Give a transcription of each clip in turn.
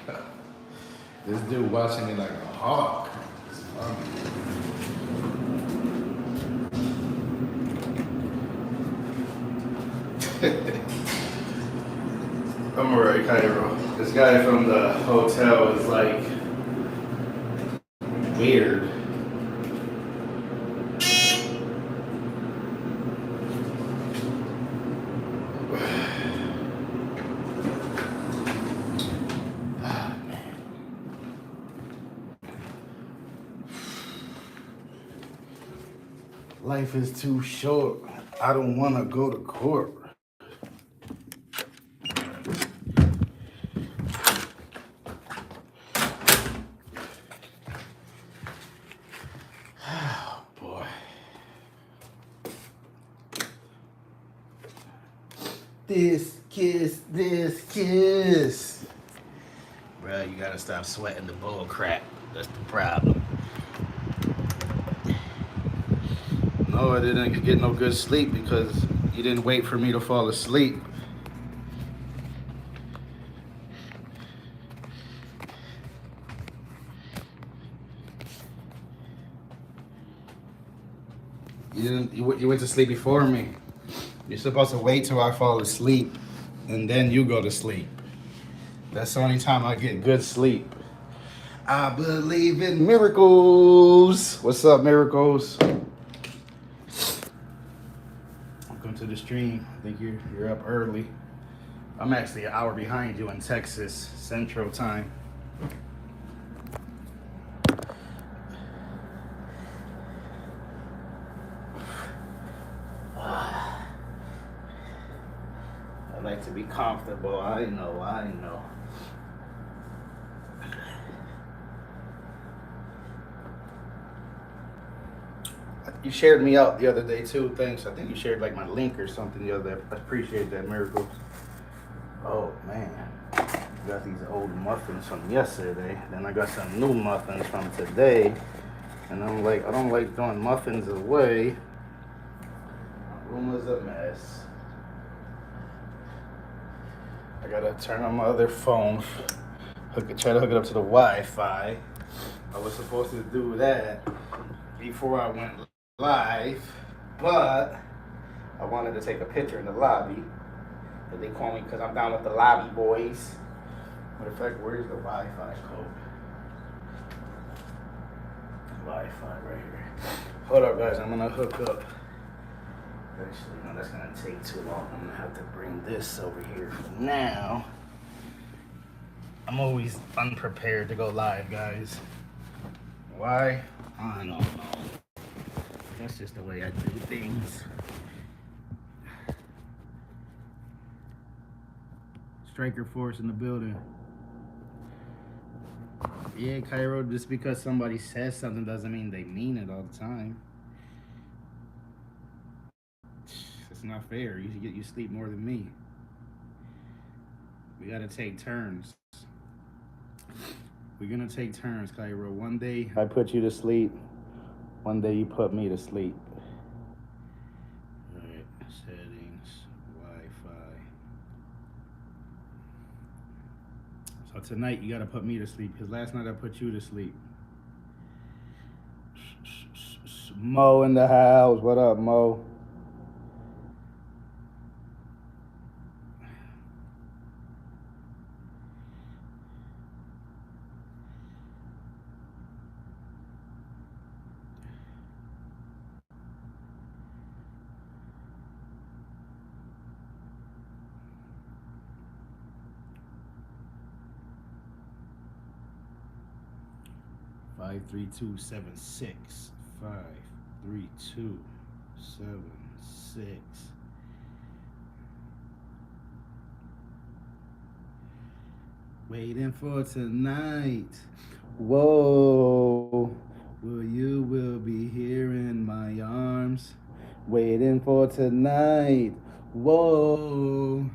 This dude watching me like a hawk. It's funny. I'm alright, Cairo. This guy from the hotel is like weird. Life is too short. I don't want to go to court. Oh, boy. This kiss. Bruh, you gotta stop sweating the bull crap. That's the problem. No, I didn't get no good sleep because you didn't wait for me to fall asleep. You went to sleep before me. You're supposed to wait till I fall asleep and then you go to sleep. That's the only time I get good sleep. I believe in miracles. What's up, miracles? Welcome to the stream. I think you're up early. I'm actually an hour behind you in Texas Central Time. I like to be comfortable. I know. You shared me out the other day too. Thanks. I think you shared like my link or something the other day. I appreciate that, miracles. Oh man, I got these old muffins from yesterday. Then I got some new muffins from today. And I'm like, I don't like throwing muffins away. My room is a mess. I gotta turn on my other phone. Try to hook it up to the Wi-Fi. I was supposed to do that before I went live, but I wanted to take a picture in the lobby. But they call me because I'm down with the lobby boys. Matter of fact, where's the Wi-Fi code? Wi-Fi right here. Hold up, guys. I'm gonna hook up. Actually, no, that's gonna take too long. I'm gonna have to bring this over here for now. I'm always unprepared to go live, guys. Why? I don't know. That's just the way I do things. Striker Force in the building. Yeah, Cairo, just because somebody says something doesn't mean they mean it all the time. It's not fair. You sleep more than me. We gotta take turns. We're gonna take turns, Cairo. One day I put you to sleep. One day you put me to sleep. Alright, settings, Wi-Fi. So tonight you gotta put me to sleep because last night I put you to sleep. Mo in the house. What up, Mo? Five, 3, 2, 7, 6. 5, 3, 2, 7, 6. Waiting for tonight. Whoa. Well, you will be here in my arms. Waiting for tonight. Whoa.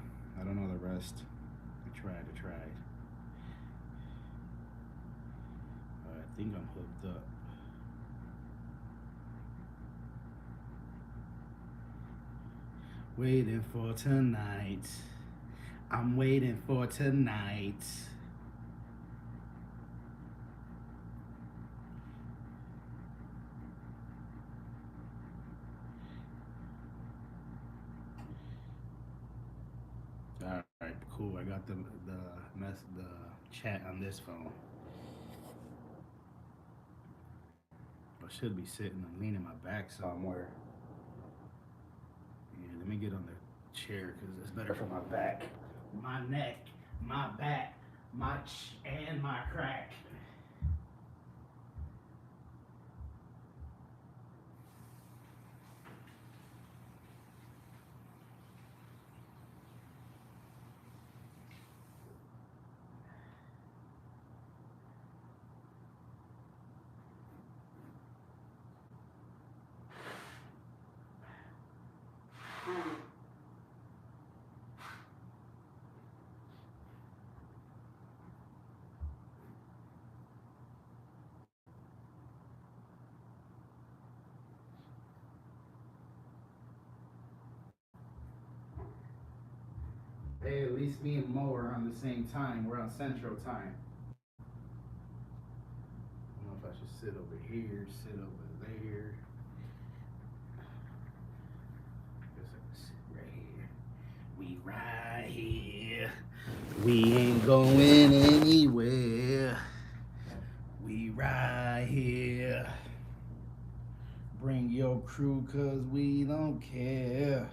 I don't know the rest. I tried. I think I'm hooked up. Waiting for tonight. I'm waiting for tonight. cool. I got the chat on this phone. I should be sitting and leaning my back somewhere. Yeah, let me get on the chair because it's better for my back, my neck, my back, and my crack. Hey, at least me and Mo are on the same time. We're on Central Time. I don't know if I should sit over here, sit over there. I guess I can sit right here. We right here. We ain't going anywhere. We right here. Bring your crew cause we don't care.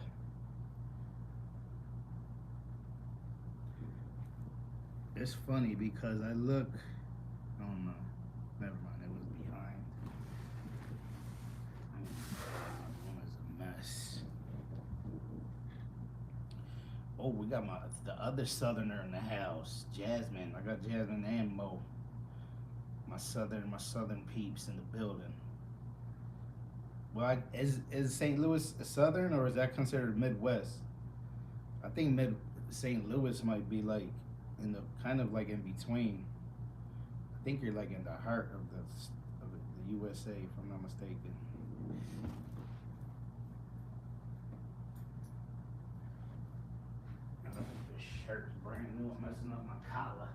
It's funny because I look, I don't know, never mind, it was behind. One is a mess. Oh, we got the other Southerner in the house, Jasmine. I got Jasmine and Mo, my Southern peeps in the building. Well, is St. Louis a Southern or is that considered Midwest? I think St. Louis might be like in the kind of like in between. I think you're like in the heart of the USA, if I'm not mistaken. This shirt's brand new. I'm messing up my collar.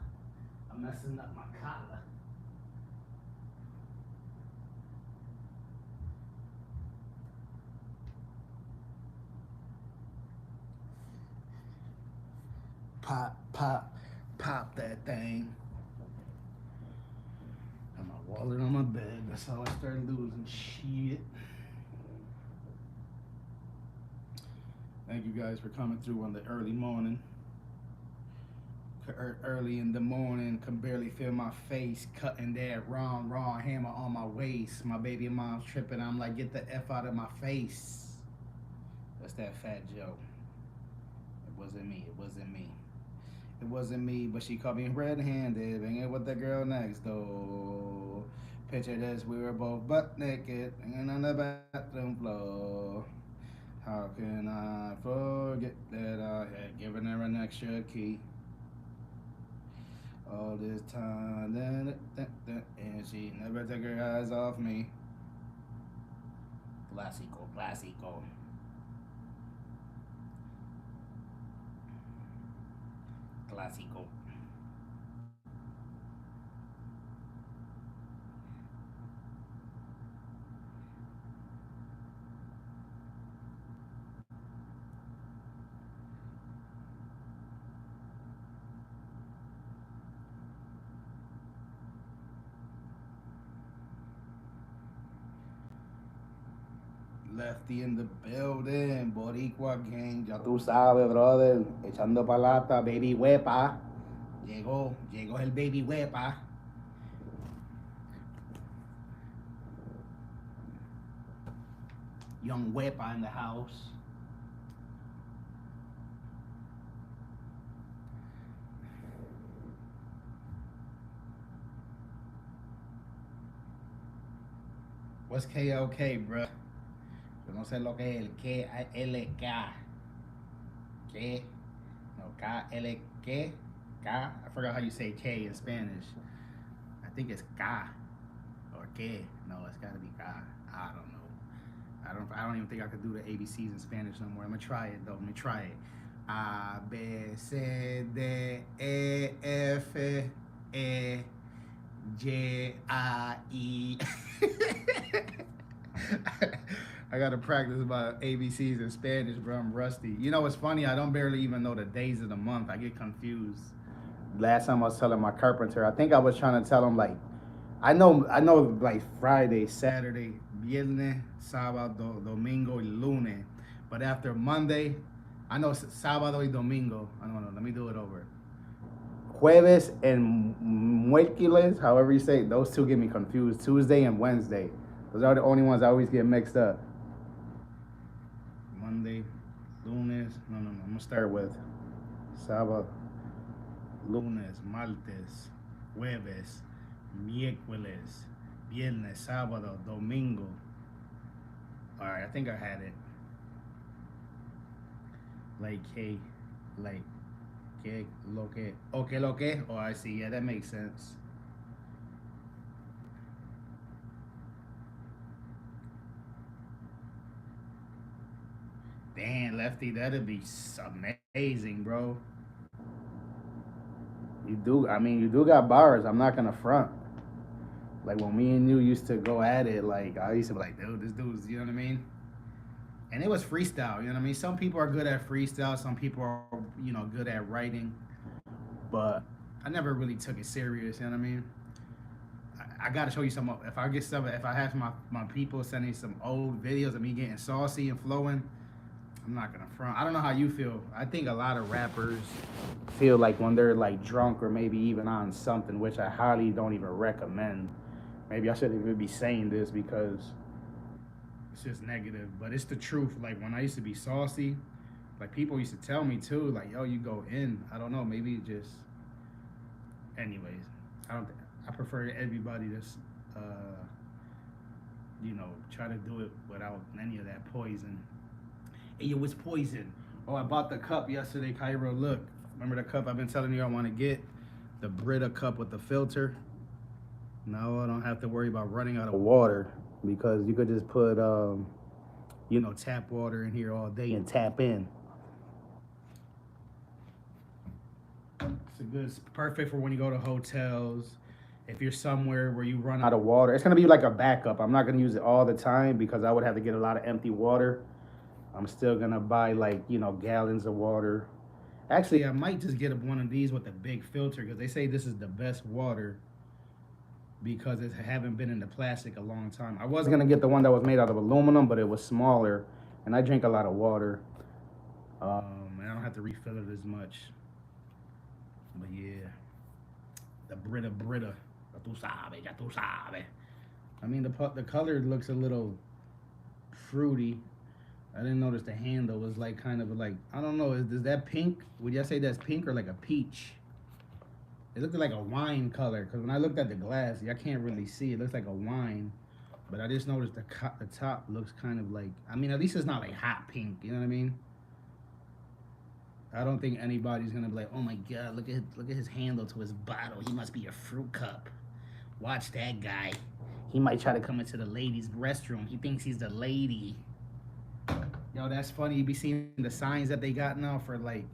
Pop, pop, pop that thing. Got my wallet on my bed. That's how I started losing shit. Thank you guys for coming through on the early morning. Early in the morning, can barely feel my face, cutting that raw hammer on my waist. My baby mom's tripping. I'm like, get the F out of my face. That's that Fat Joe. It wasn't me. It wasn't me, but she caught me red-handed, banging with the girl next door. Picture this, we were both butt naked, hanging on the bathroom floor. How can I forget that I had given her an extra key? All this time, and she never took her eyes off me. Clásico. Lefty in the building, Boricua gang, ya tú sabes, brother. Echando palata, baby huepa. Llegó el baby huepa. Young huepa in the house. What's KLK, bro? Yo no sé lo que es el KLK. ¿Qué? No, KL, ¿qué? K? I forgot how you say K in Spanish. I think it's K or K. No, it's gotta be K. I don't know. I don't even think I could do the ABCs in Spanish no more. I'm gonna try it though. Let me try it. A, B, C, D, E, F, E, J, A, I. I gotta practice my ABCs in Spanish, bro. I'm rusty. You know what's funny? I don't barely even know the days of the month. I get confused. Last time I was telling my carpenter, I think I was trying to tell him like, I know like Friday, Saturday, Viernes, Sábado, Domingo, y Lunes. But after Monday, I know Sábado y Domingo. I don't know. Let me do it over. Jueves and Miércoles, however you say it, those two get me confused. Tuesday and Wednesday. Those are the only ones I always get mixed up. Monday, Lunes. No. I'm gonna start with Sábado, Lunes, Martes, Jueves, Miércoles, Viernes, Sábado, Domingo. All right, I think I had it. Like, hey, like, que lo que, okay, lo que. Oh, I see. Yeah, that makes sense. Damn, Lefty, that'd be amazing, bro. You do. I mean, you do got bars. I'm not gonna front. Like when me and you used to go at it, like I used to be like, dude, this dude's, you know what I mean? And it was freestyle, you know what I mean? Some people are good at freestyle, some people are, good at writing, but I never really took it serious, you know what I mean? I gotta show you some. If I get some, if I have my people sending some old videos of me getting saucy and flowing, I'm not gonna front. I don't know how you feel. I think a lot of rappers feel like when they're like drunk or maybe even on something, which I highly don't even recommend. Maybe I shouldn't even be saying this because it's just negative, but it's the truth. Like when I used to be saucy, like people used to tell me too, like, yo, you go in. I don't know, maybe just anyways. I don't I prefer everybody that's try to do it without any of that poison. Hey, yo, what's poison? Oh, I bought the cup yesterday, Cairo. Look, remember the cup I've been telling you I want to get? The Brita cup with the filter. Now I don't have to worry about running out of water because you could just put, tap water in here all day and tap in. It's perfect for when you go to hotels. If you're somewhere where you run out of water, it's gonna be like a backup. I'm not gonna use it all the time because I would have to get a lot of empty water. I'm still gonna buy like gallons of water. Actually, I might just get one of these with a big filter because they say this is the best water because it haven't been in the plastic a long time. I was gonna get the one that was made out of aluminum, but it was smaller, and I drink a lot of water, and I don't have to refill it as much. But yeah, the Brita, ya tú sabes, ya tú sabes. I mean, the color looks a little fruity. I didn't notice the handle was like kind of like, I don't know, is that pink? Would y'all say that's pink or like a peach? It looked like a wine color because when I looked at the glass, I can't really see. It looks like a wine, but I just noticed the top looks kind of like. I mean, at least it's not like hot pink. You know what I mean? I don't think anybody's gonna be like, oh my god, look at his handle to his bottle. He must be a fruit cup. Watch that guy. He might try to come into the ladies' restroom. He thinks he's the lady. Yo, that's funny. You be seeing the signs that they got now for like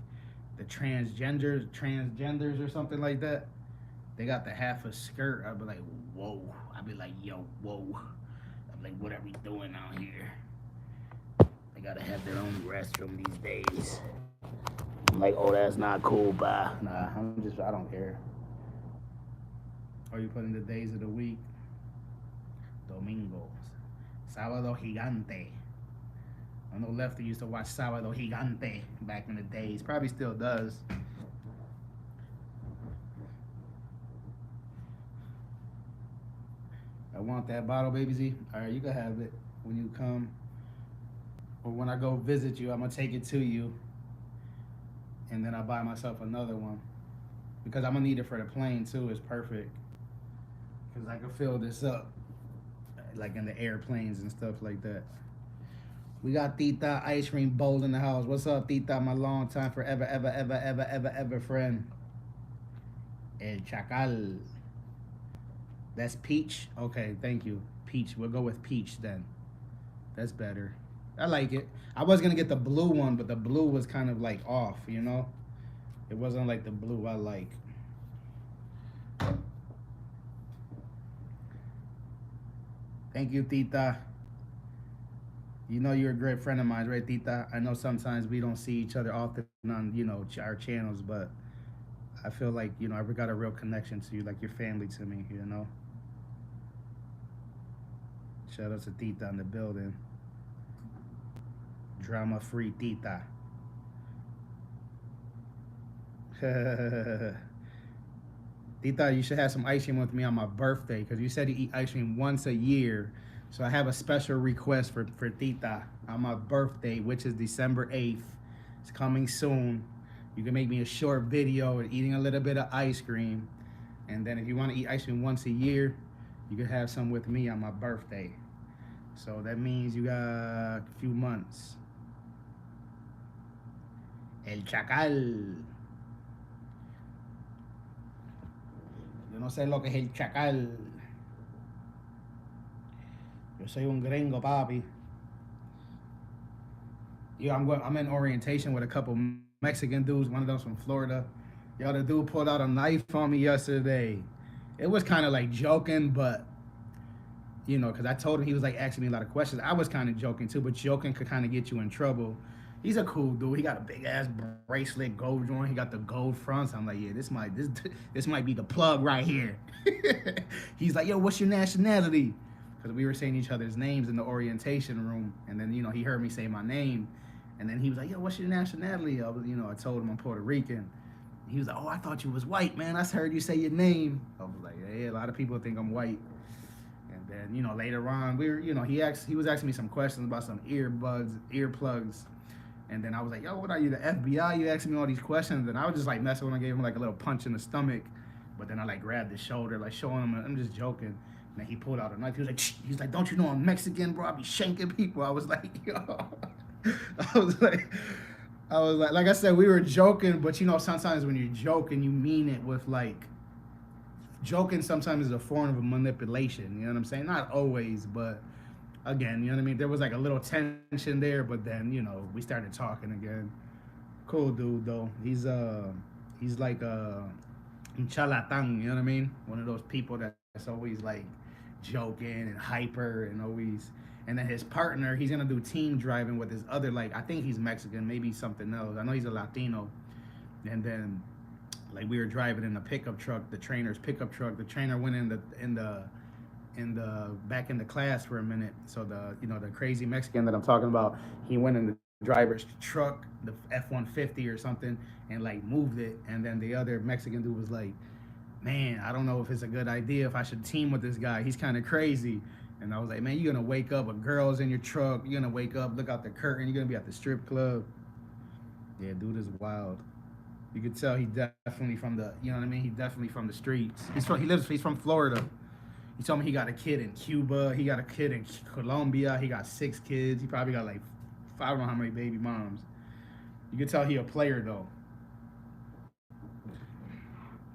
the transgenders or something like that. They got the half a skirt. I'd be like, whoa. I'd be like, yo, whoa. I'm like, what are we doing out here? They gotta have their own restroom these days. I'm like, oh, that's not cool, bah. Nah, I don't care. Are you putting the days of the week? Domingos. Sábado Gigante. I know Lefty used to watch Sábado Gigante back in the days. Probably still does. I want that bottle, baby Z. All right, you can have it when you come. Or when I go visit you, I'm going to take it to you. And then I'll buy myself another one. Because I'm going to need it for the plane, too. It's perfect. Because I can fill this up. Like in the airplanes and stuff like that. We got Tita Ice Cream Bowl in the house. What's up, Tita? My long time forever, ever friend. El Chacal. That's peach? Okay, thank you. Peach. We'll go with peach then. That's better. I like it. I was going to get the blue one, but the blue was kind of like off, you know? It wasn't like the blue I like. Thank you, Tita. You know you're a great friend of mine, right, Tita? I know sometimes we don't see each other often on, our channels, but I feel like, I've got a real connection to you, like your family to me, you know? Shout out to Tita in the building. Drama free Tita. Tita, you should have some ice cream with me on my birthday because you said you eat ice cream once a year. So I have a special request for Tita on my birthday, which is December 8th. It's coming soon. You can make me a short video eating a little bit of ice cream. And then if you want to eat ice cream once a year, you can have some with me on my birthday. So that means you got a few months. El Chacal. Yo no sé lo que es el chacal. Yo soy un gringo, papi. Yo, I'm in orientation with a couple Mexican dudes. One of them's from Florida. Yo, the dude pulled out a knife on me yesterday. It was kind of like joking, but because I told him he was like asking me a lot of questions. I was kind of joking too, but joking could kind of get you in trouble. He's a cool dude. He got a big ass bracelet, gold joint. He got the gold fronts. I'm like, yeah, this might be the plug right here. He's like, yo, what's your nationality? Because we were saying each other's names in the orientation room, and then he heard me say my name, and then he was like, yo, what's your nationality? I told him I'm Puerto Rican. He was like, oh, I thought you was white, man. I heard you say your name. I was like, yeah, a lot of people think I'm white. And then, later on, he was asking me some questions about some earplugs. And then I was like, yo, what are you, the FBI? You asking me all these questions. And I was just like messing with him. I gave him like a little punch in the stomach. But then I like grabbed his shoulder, like showing him, I'm just joking. And then he pulled out a knife. He was like, shh. He's like, don't you know I'm Mexican, bro? I be shanking people. I was like, yo. I was like, like I said, we were joking. But sometimes when you're joking, you mean it with like, joking sometimes is a form of manipulation. You know what I'm saying? Not always, but again, you know what I mean? There was like a little tension there, but then, we started talking again. Cool dude though. He's like un charlatan, you know what I mean? One of those people that's always like joking and hyper and always, and then his partner, he's gonna do team driving with his other, like, I think he's Mexican, maybe something else. I know he's a Latino. And then like we were driving in a pickup truck, the trainer's pickup truck. The trainer went in the back in the class for a minute. So the crazy Mexican that I'm talking about, he went in the driver's truck, the F-150 or something, and like moved it. And then the other Mexican dude was like, man, I don't know if it's a good idea if I should team with this guy. He's kind of crazy. And I was like, man, you're gonna wake up, a girl's in your truck. You're gonna wake up, look out the curtain. You're gonna be at the strip club. Yeah, dude is wild. You could tell he definitely from the, you know what I mean? He definitely from the streets. He's from Florida. He told me he got a kid in Cuba. He got a kid in Colombia. He got 6 kids. He probably got like, I don't know how many baby moms. You could tell he a player though.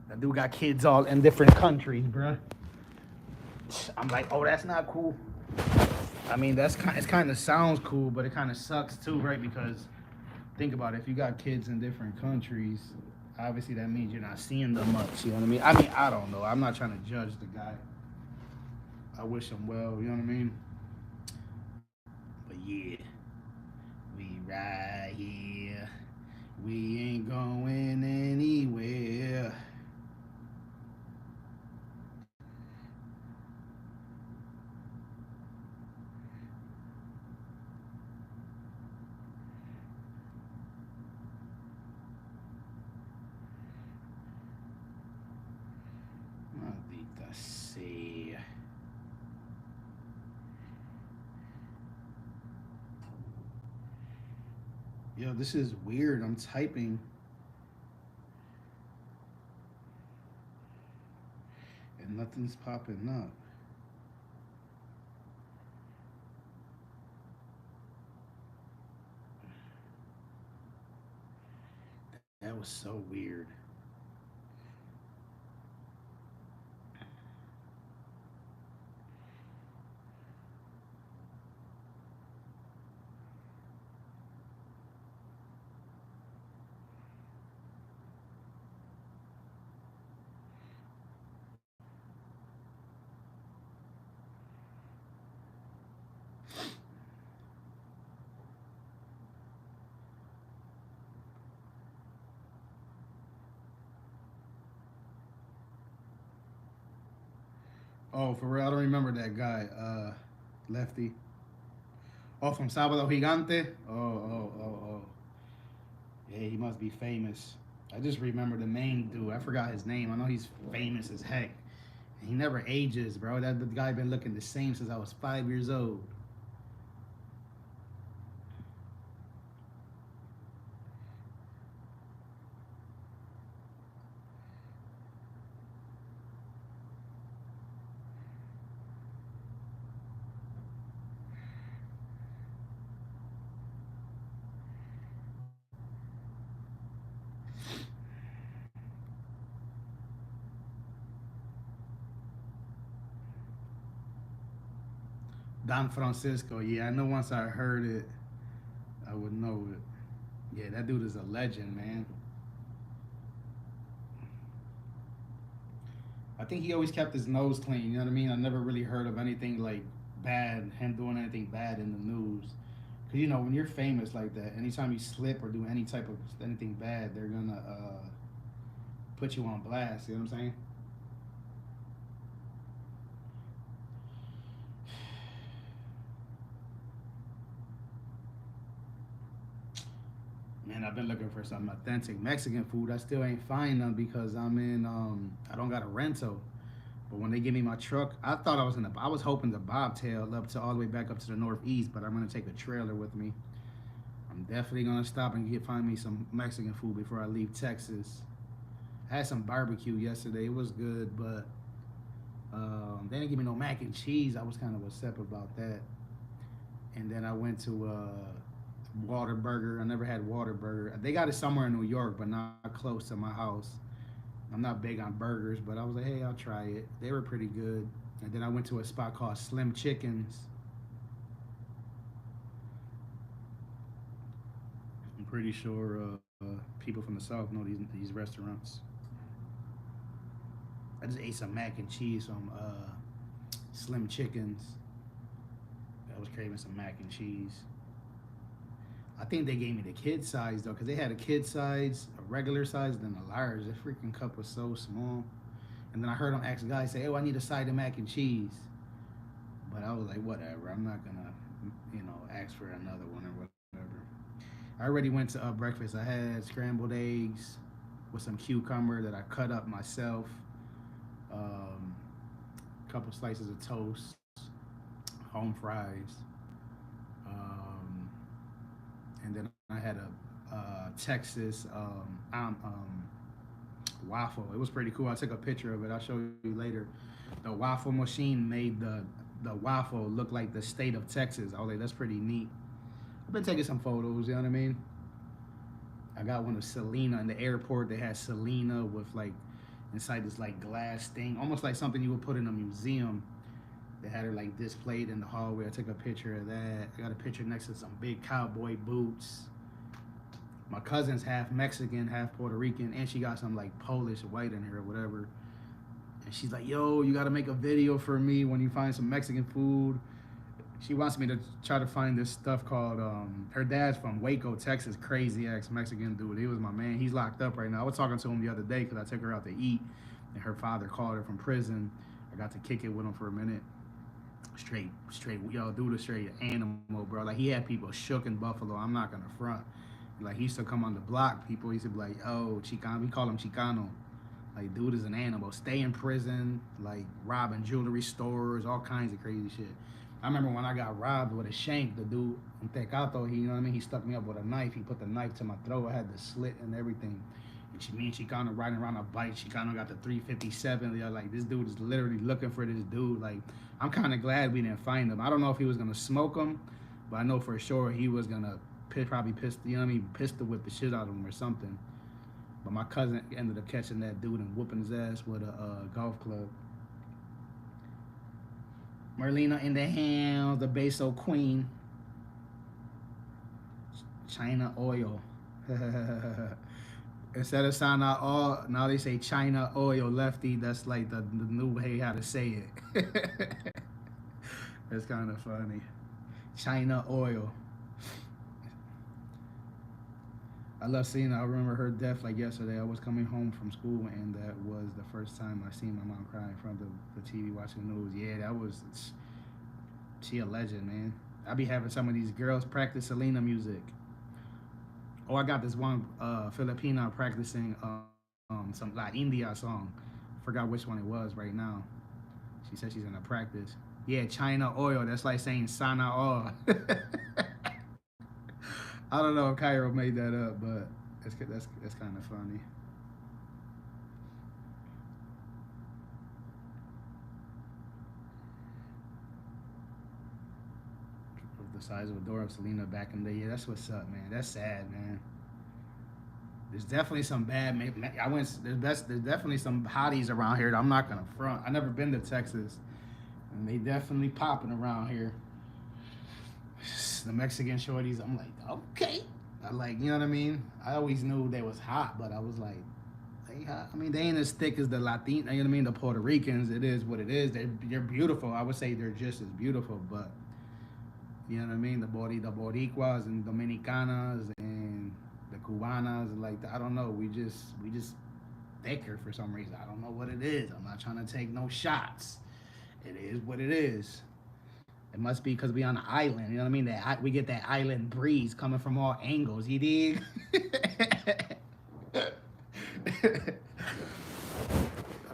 That dude got kids all in different countries, bruh. I'm like, oh, that's not cool. I mean, it kind of sounds cool, but it kind of sucks too, right? Because think about it, if you got kids in different countries, obviously that means you're not seeing them much. You know what I mean? I mean, I don't know. I'm not trying to judge the guy. I wish him well. You know what I mean? But yeah, we right here. We ain't going anywhere. Maldita sea. Yo, this is weird. I'm typing and nothing's popping up. That was so weird. Oh, for real, I don't remember that guy. Lefty. Oh, from Sábado Gigante. Oh. Yeah, he must be famous. I just remember the main dude. I forgot his name. I know he's famous as heck. He never ages, bro. That the guy been looking the same since I was 5 years old. Don Francisco. Yeah, I know once I heard it, I would know it. Yeah, that dude is a legend, man. I think he always kept his nose clean. You know what I mean? I never really heard of anything like bad, him doing anything bad in the news. Cause you know when you're famous like that, anytime you slip or do any type of anything bad, they're gonna put you on blast. You know what I'm saying? Man, I've been looking for some authentic Mexican food. I still ain't find none because I'm in. I don't got a rental. But when they give me my truck, I thought I was gonna. I was hoping to bobtail up to all the way back up to the northeast, but I'm gonna take a trailer with me. I'm definitely gonna stop and find me some Mexican food before I leave Texas. I had some barbecue yesterday. It was good, but they didn't give me no mac and cheese. I was kind of upset about that. And then I went to Waterburger. I never had Waterburger. They got it somewhere in New York, but not close to my house. I'm not big on burgers, but I was like, hey, I'll try it. They were pretty good. And then I went to a spot called Slim Chickens. I'm pretty sure people from the South know these restaurants. I just ate some mac and cheese from Slim Chickens. I was craving some mac and cheese. I think they gave me the kid size though, because they had a kid size, a regular size, then a large. The freaking cup was so small. And then I heard them ask guys say, "Oh, I need a side of mac and cheese." But I was like, whatever. I'm not gonna, ask for another one or whatever. I already went to breakfast. I had scrambled eggs with some cucumber that I cut up myself. A couple slices of toast, home fries, um, and then I had a Texas waffle. It was pretty cool. I took a picture of it. I'll show you later. The waffle machine made the waffle look like the state of Texas. I was like, that's pretty neat. I've been taking some photos. You know what I mean? I got one of Selena in the airport. They had Selena with like inside this like glass thing, almost like something you would put in a museum. They had her like displayed in the hallway. I took a picture of that. I got a picture next to some big cowboy boots. My cousin's half Mexican, half Puerto Rican, and she got some like Polish white in her or whatever. And she's like, "Yo, you gotta make a video for me when you find some Mexican food." She wants me to try to find this stuff called. Her dad's from Waco, Texas. Crazy ass Mexican dude. He was my man. He's locked up right now. I was talking to him the other day because I took her out to eat, and her father called her from prison. I got to kick it with him for a minute. Straight, yo, dude, a straight animal, bro. Like he had people shook in Buffalo. I'm not gonna front. Like he used to come on the block. People used to be like, "Oh, Chicano." We call him Chicano. Like, dude is an animal. Stay in prison, like robbing jewelry stores, all kinds of crazy shit. I remember when I got robbed with a shank, the dude in Tecato, he, you know what I mean? He stuck me up with a knife. He put the knife to my throat. I had the slit and everything. And me and Chicano riding around a bike. Chicano got the 357. They're like, this dude is literally looking for this dude. Like, I'm kind of glad we didn't find him. I don't know if he was gonna smoke him, but I know for sure he was gonna probably you know what I mean, pistol whip the shit out of him or something. But my cousin ended up catching that dude and whooping his ass with a golf club. Marlena in the house, the Beso Queen. China oil. Instead of saying all, now they say China oil, lefty. That's like the new way how to say it. That's kind of funny. China oil. I love seeing her. I remember her death like yesterday. I was coming home from school, and that was the first time I seen my mom cry in front of the TV watching the news. Yeah, that was she a legend, man. I be having some of these girls practice Selena music. Oh, I got this one Filipino practicing some La India song. Forgot which one it was right now. She said she's gonna practice. Yeah, China oil. That's like saying Sana oil. I don't know if Cairo made that up, but that's kind of funny. Of the size of a door of Selena back in the day. Yeah, that's what's up, man. That's sad, man. There's definitely some bad. I went. There's definitely some hotties around here that I'm not gonna front. I never been to Texas, and they definitely popping around here. The Mexican shorties. I'm like, okay. I like, you know what I mean. I always knew they was hot, but I was like, they hot. I mean, they ain't as thick as the Latin. You know what I mean. The Puerto Ricans. It is what it is. They're beautiful. I would say they're just as beautiful, but you know what I mean. The Boricuas and Dominicanas and the Cubanas, like I don't know. We just thicker for some reason. I don't know what it is. I'm not trying to take no shots. It is what it is. It must be because we on an island. You know what I mean? That we get that island breeze coming from all angles. You dig? You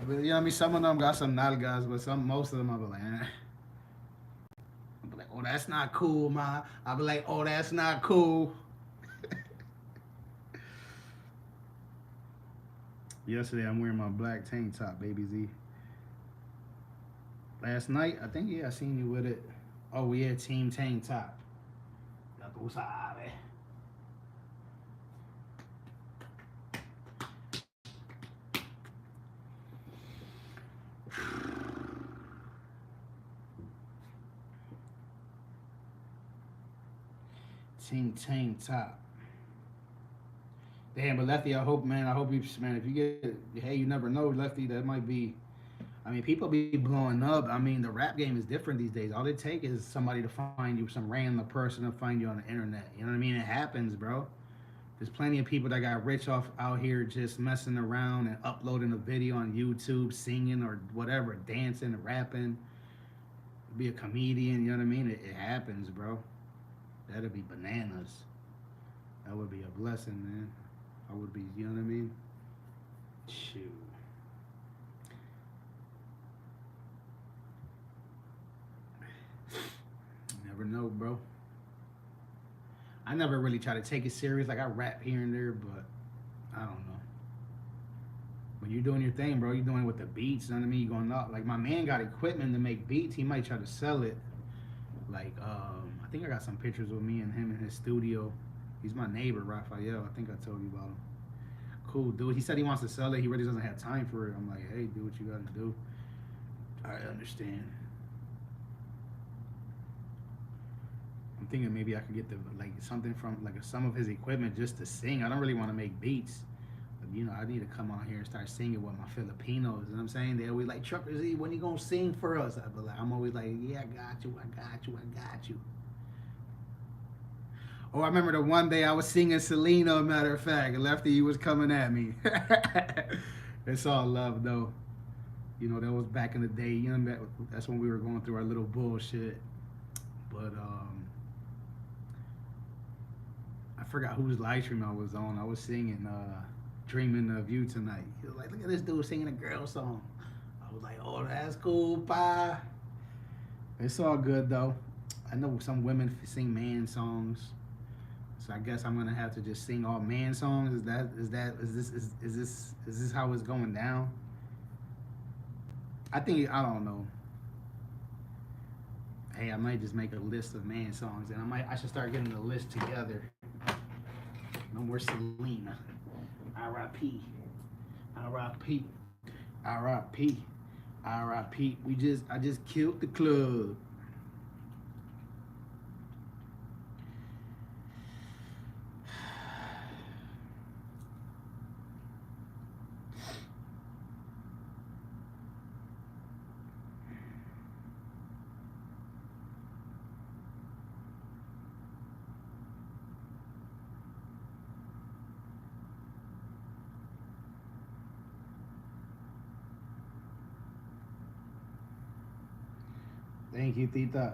know what I mean? Some of them got some nalgas, but most of them I'll be like, eh. I'll be like, oh, that's not cool, ma. I'll be like, oh, that's not cool. Yesterday I'm wearing my black tank top, baby Z. Last night, I think I seen you with it. Oh, we had team tank top. Ya tú sabes. Team tank top. Damn, but Lefty, I hope, man, man, if you get, hey, you never know, Lefty, that might be, I mean, people be blowing up. I mean, the rap game is different these days. All it takes is somebody to find you, some random person to find you on the internet. You know what I mean? It happens, bro. There's plenty of people that got rich off out here just messing around and uploading a video on YouTube, singing or whatever, dancing, rapping, be a comedian. You know what I mean? It happens, bro. That'd be bananas. That would be a blessing, man. I would be, you know what I mean? Shoot. You never know, bro. I never really try to take it serious. Like I rap here and there, but I don't know. When you're doing your thing, bro, you're doing it with the beats. You know what I mean? You're going up. Like my man got equipment to make beats. He might try to sell it. Like I think I got some pictures with me and him in his studio. He's my neighbor, Raphael. I think I told you about him. Cool dude. He said he wants to sell it. He really doesn't have time for it. I'm like, hey, do what you gotta do. I understand. I'm thinking maybe I could get the like something from like some of his equipment just to sing. I don't really want to make beats. But, you know, I need to come on here and start singing with my Filipinos. You know what I'm saying? They always like, Trucker Z, when you gonna sing for us? I'm always like, yeah, I got you, I got you, I got you. Oh, I remember the one day I was singing Selena, matter of fact, and Lefty, he was coming at me. It's all love, though. You know, that was back in the day. You know, that's when we were going through our little bullshit. But I forgot whose live stream I was on. I was singing "Dreaming of You Tonight." He was like, "Look at this dude singing a girl song." I was like, "Oh, that's cool, pa." It's all good though. I know some women sing man songs. So I guess I'm gonna have to just sing all man songs. Is this how it's going down? I don't know. Hey, I might just make a list of man songs, and I should start getting the list together. No more Selena. R.I.P. R.I.P. R.I.P. R.I.P. I just killed the club. Thank you, Tita.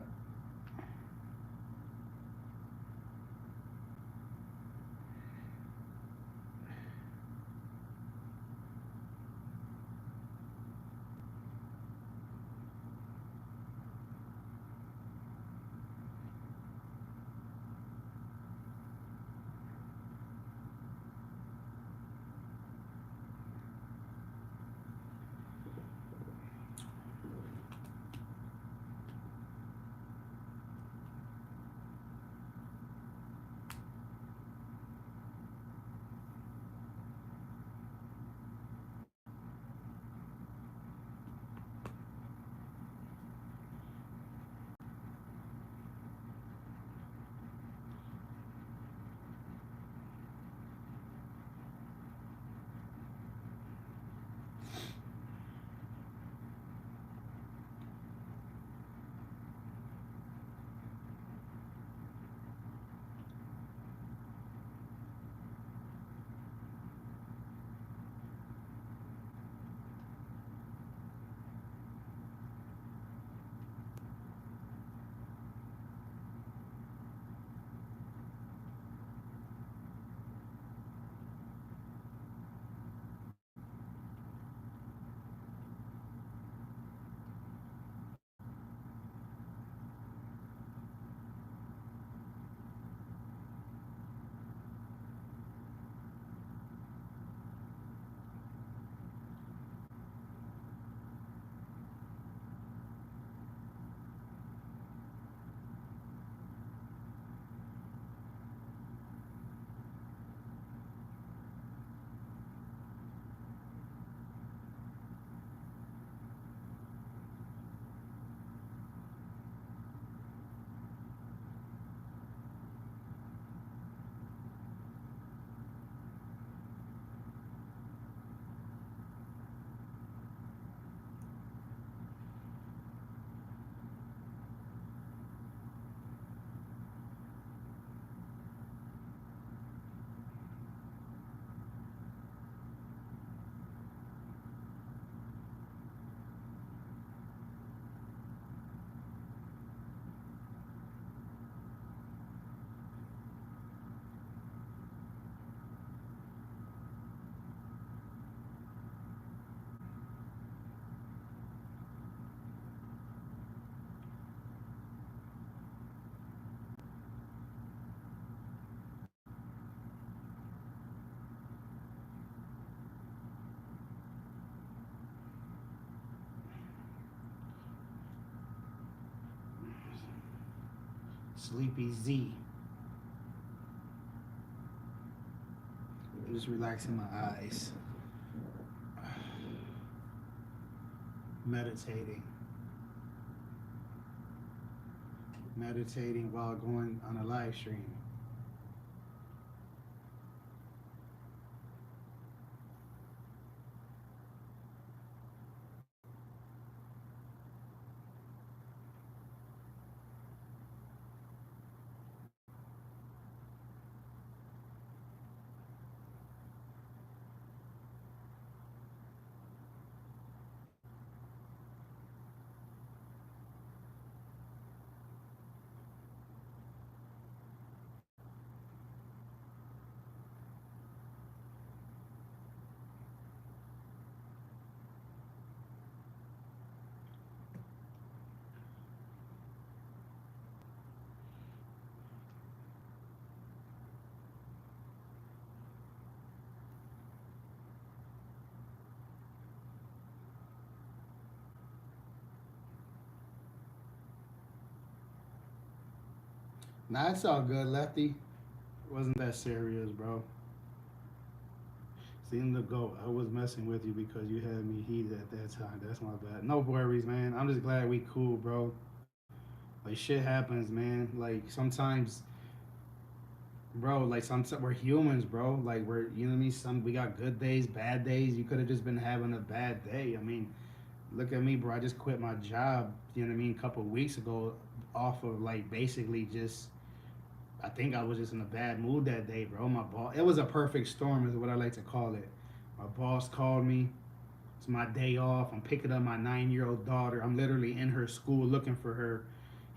Sleepy Z. I'm just relaxing my eyes. Meditating. Meditating while going on a live stream. Nah, it's all good, Lefty. Wasn't that serious, bro. Seemed to go. I was messing with you because you had me heated at that time. That's my bad. No worries, man. I'm just glad we cool, bro. Like shit happens, man. Like sometimes, bro. Like sometimes we're humans, bro. Like we're, you know what I mean. Some we got good days, bad days. You could have just been having a bad day. I mean, look at me, bro. I just quit my job. You know what I mean? A couple of weeks ago, off of like basically just. I think I was just in a bad mood that day, bro. My boss. It was a perfect storm, is what I like to call it. My boss called me. It's my day off. I'm picking up my 9-year-old daughter. I'm literally in her school looking for her.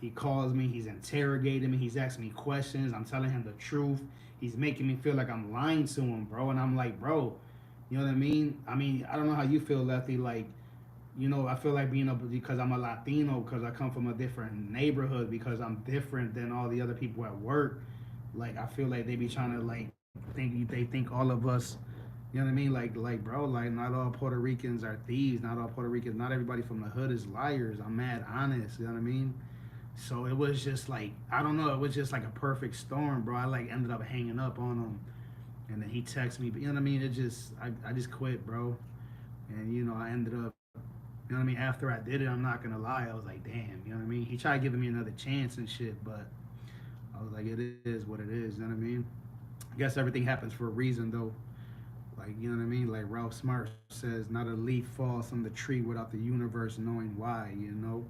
He calls me. He's interrogating me. He's asking me questions. I'm telling him the truth. He's making me feel like I'm lying to him, bro. And I'm like, bro, you know what I mean? I mean, I don't know how you feel, Lefty. Like, I feel like being able because I'm a Latino, because I come from a different neighborhood, because I'm different than all the other people at work. Like, I feel like they be trying to like they think all of us, you know what I mean? Like, bro, like not all Puerto Ricans are thieves. Not all Puerto Ricans. Not everybody from the hood is liars. I'm mad honest. You know what I mean? So it was just like I don't know. It was just like a perfect storm, bro. I like ended up hanging up on him, and then he texted me. But you know what I mean? It just I just quit, bro. And I ended up, you know what I mean? After I did it, I'm not gonna lie, I was like, damn, you know what I mean? He tried giving me another chance and shit, but I was like, it is what it is, you know what I mean? I guess everything happens for a reason, though. Like, you know what I mean? Like Ralph Smart says, not a leaf falls from the tree without the universe knowing why, you know?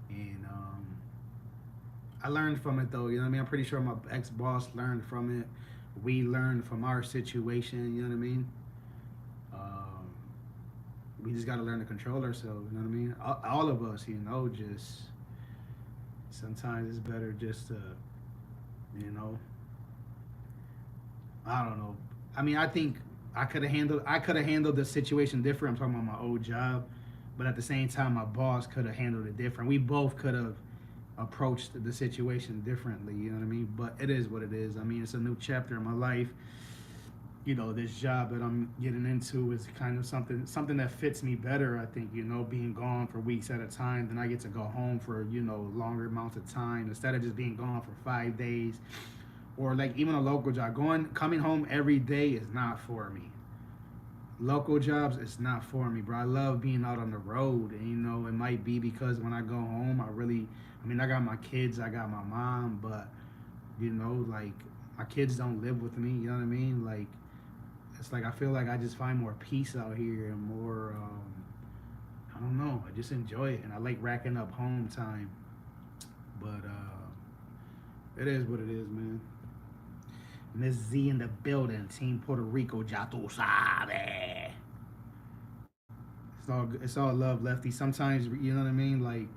And I learned from it, though, you know what I mean? I'm pretty sure my ex boss learned from it. We learned from our situation, you know what I mean? Um, we just got to learn to control ourselves, you know what I mean? All of us, just sometimes it's better just to, you know, I don't know. I mean, I think I could have handled the situation different. I'm talking about my old job, but at the same time, my boss could have handled it different. We both could have approached the situation differently. You know what I mean? But it is what it is. I mean, it's a new chapter in my life. This job that I'm getting into is kind of something that fits me better. I think being gone for weeks at a time, then I get to go home for longer amounts of time instead of just being gone for 5 days, or like even a local job. Coming home every day is not for me. Local jobs, it's not for me, bro. I love being out on the road, and it might be because when I go home, I mean, I got my kids, I got my mom, but like my kids don't live with me. You know what I mean? Like it's like I feel like I just find more peace out here and more. I don't know. I just enjoy it, and I like racking up home time. But it is what it is, man. Miss Z in the building, Team Puerto Rico, ya tu sabe. It's all love, Lefty. Sometimes you know what I mean. Like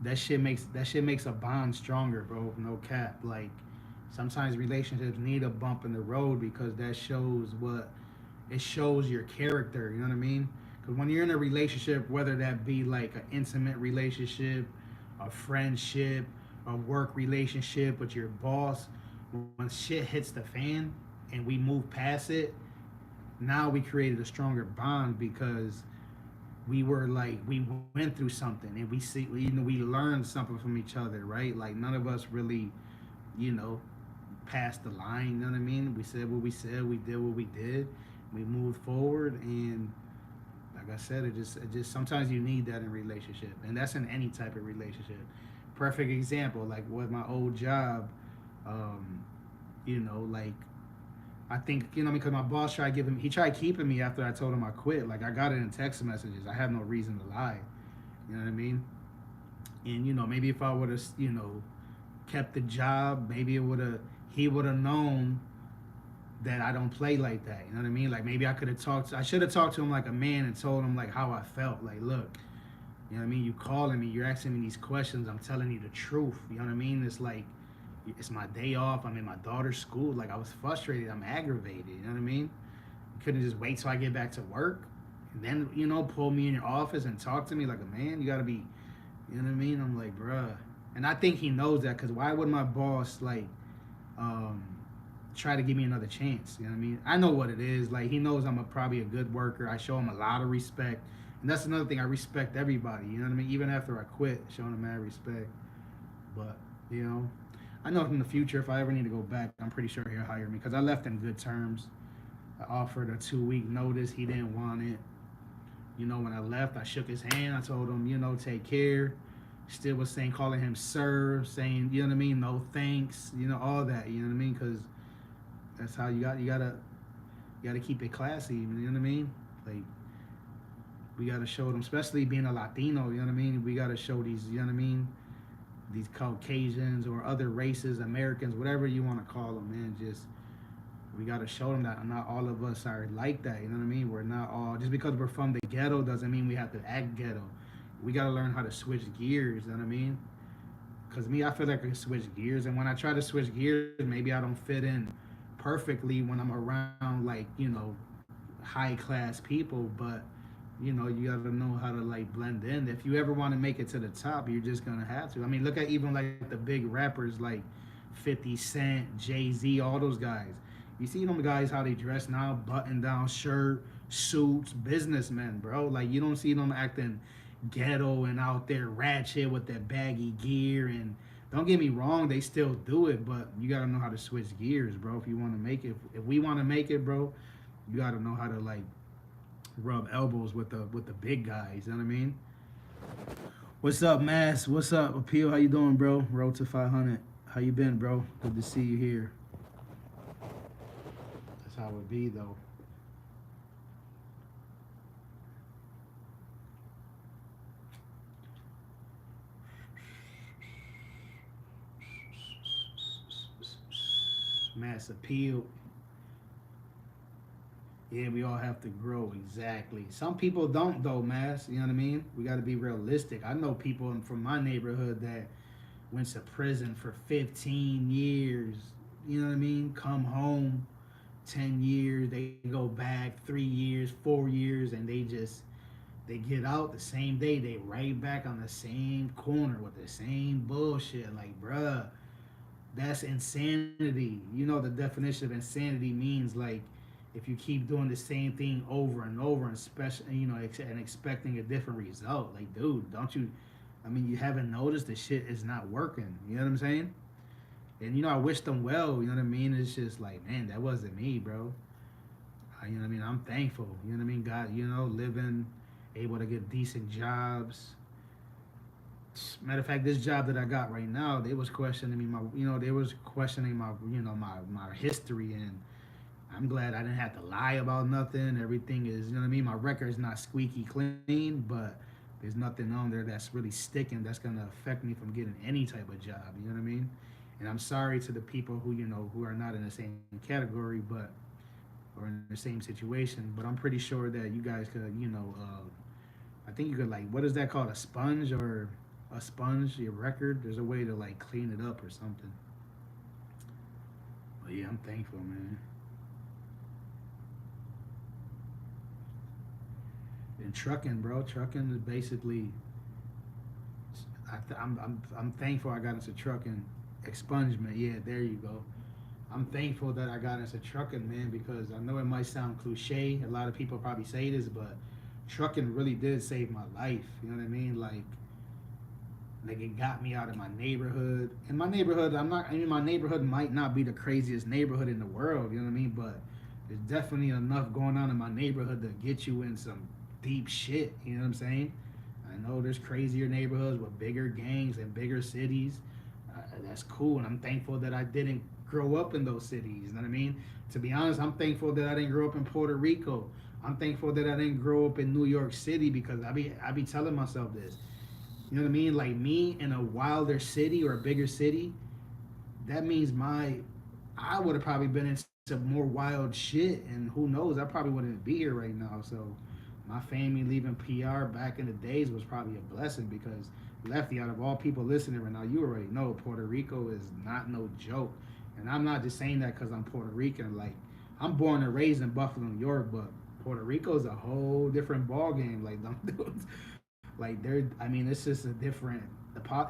that shit makes a bond stronger, bro. No cap. Like sometimes relationships need a bump in the road because that shows what it shows your character. You know what I mean? Because when you're in a relationship, whether that be like an intimate relationship, a friendship, a work relationship with your boss, when shit hits the fan and we move past it, now we created a stronger bond because we went through something and we learned something from each other, right? Like none of us really, you know, passed the line. You know what I mean? We said what we said. We did what we did. We moved forward, and like I said, it just sometimes you need that in a relationship, and that's in any type of relationship. Perfect example, like with my old job, um, like I think because my boss he tried keeping me after I told him I quit. Like I got it in text messages. I have no reason to lie. You know what I mean? And maybe if I would have kept the job, maybe it would have he would have known that I don't play like that. You know what I mean? Like maybe I should have talked to him like a man and told him like how I felt. Like, look, you know what I mean? You calling me, you're asking me these questions. I'm telling you the truth. You know what I mean? It's like it's my day off. I'm in my daughter's school. Like I was frustrated. I'm aggravated. You know what I mean? You couldn't just wait till I get back to work and then pull me in your office and talk to me like a man. You got to be. You know what I mean? I'm like, bruh. And I think he knows that because why would my boss um, try to give me another chance? You know what I mean? I know what it is. Like he knows probably a good worker. I show him a lot of respect, and that's another thing. I respect everybody. You know what I mean? Even after I quit, showing him mad respect. But you know, I know in the future if I ever need to go back, I'm pretty sure he'll hire me because I left in good terms. I offered a 2 week notice. He didn't want it. When I left, I shook his hand. I told him, take care. Still was saying, calling him sir, saying, you know what I mean, no thanks, all that, you know what I mean, because that's how you gotta keep it classy, you know what I mean, like we gotta show them, especially being a Latino, you know what I mean, we gotta show these, you know what I mean, these Caucasians or other races, Americans, whatever you want to call them, man, just We gotta show them that not all of us are like that. You know what I mean? We're not all just because we're from the ghetto doesn't mean we have to act ghetto. We gotta learn how to switch gears. You know what I mean? Cause me, I feel like I can switch gears, and when I try to switch gears, maybe I don't fit in perfectly when I'm around like high class people. But you gotta know how to like blend in. If you ever want to make it to the top, you're just gonna have to. I mean, look at even like the big rappers like 50 Cent, Jay-Z, all those guys. You see them guys how they dress now, button down shirt, suits, businessmen, bro. Like you don't see them acting ghetto and out there ratchet with that baggy gear. And don't get me wrong, they still do it, but you gotta know how to switch gears, bro. If you want to make it, if we want to make it, bro, you gotta know how to like rub elbows with the big guys. You know what I mean? What's up, Mass? What's up, Appeal? How you doing, bro? Road to 500. How you been, bro? Good to see you here. That's how it be, though. Mass Appeal. Yeah, we all have to grow, exactly. Some people don't, though, Mass. You know what I mean? We got to be realistic. I know people from my neighborhood that went to prison for 15 years. You know what I mean? Come home 10 years, they go back 3 years, 4 years, and they get out the same day. They right back on the same corner with the same bullshit. Like, bruh, that's insanity. You know the definition of insanity means like if you keep doing the same thing over and over, and especially and expecting a different result. Like, dude, don't you? I mean, you haven't noticed the shit is not working. You know what I'm saying? And I wish them well. You know what I mean? It's just like, man, that wasn't me, bro. You know what I mean? I'm thankful. You know what I mean? God, living, able to get decent jobs. Matter of fact, this job that I got right now, they was questioning me. They was questioning my history, and I'm glad I didn't have to lie about nothing. Everything is, you know what I mean? My record is not squeaky clean, but there's nothing on there that's really sticking that's gonna affect me from getting any type of job. You know what I mean? And I'm sorry to the people who are not in the same category, but or in the same situation. But I'm pretty sure that you guys could, I think you could like, what is that called? A sponge, your record. There's a way to like clean it up or something. But yeah, I'm thankful, man. And trucking, bro. Trucking is basically. I'm thankful I got into trucking. Expungement, yeah, there you go. I'm thankful that I got into trucking, man, because I know it might sound cliche. A lot of people probably say this, but trucking really did save my life. You know what I mean? Like it got me out of my neighborhood. In my neighborhood, my neighborhood might not be the craziest neighborhood in the world. You know what I mean? But there's definitely enough going on in my neighborhood to get you in some deep shit. You know what I'm saying? I know there's crazier neighborhoods with bigger gangs and bigger cities. That's cool, and I'm thankful that I didn't grow up in those cities. You know what I mean? To be honest, I'm thankful that I didn't grow up in Puerto Rico. I'm thankful that I didn't grow up in New York City, because I be telling myself this. You know what I mean? Like me in a wilder city or a bigger city, that means I would have probably been into more wild shit, and who knows? I probably wouldn't be here right now. So my family leaving PR back in the days was probably a blessing, because Lefty, out of all people listening right now, you already know Puerto Rico is not no joke. And I'm not just saying that because I'm Puerto Rican. Like, I'm born and raised in Buffalo, New York, but Puerto Rico is a whole different ball game. Like, them dudes, like it's just a different,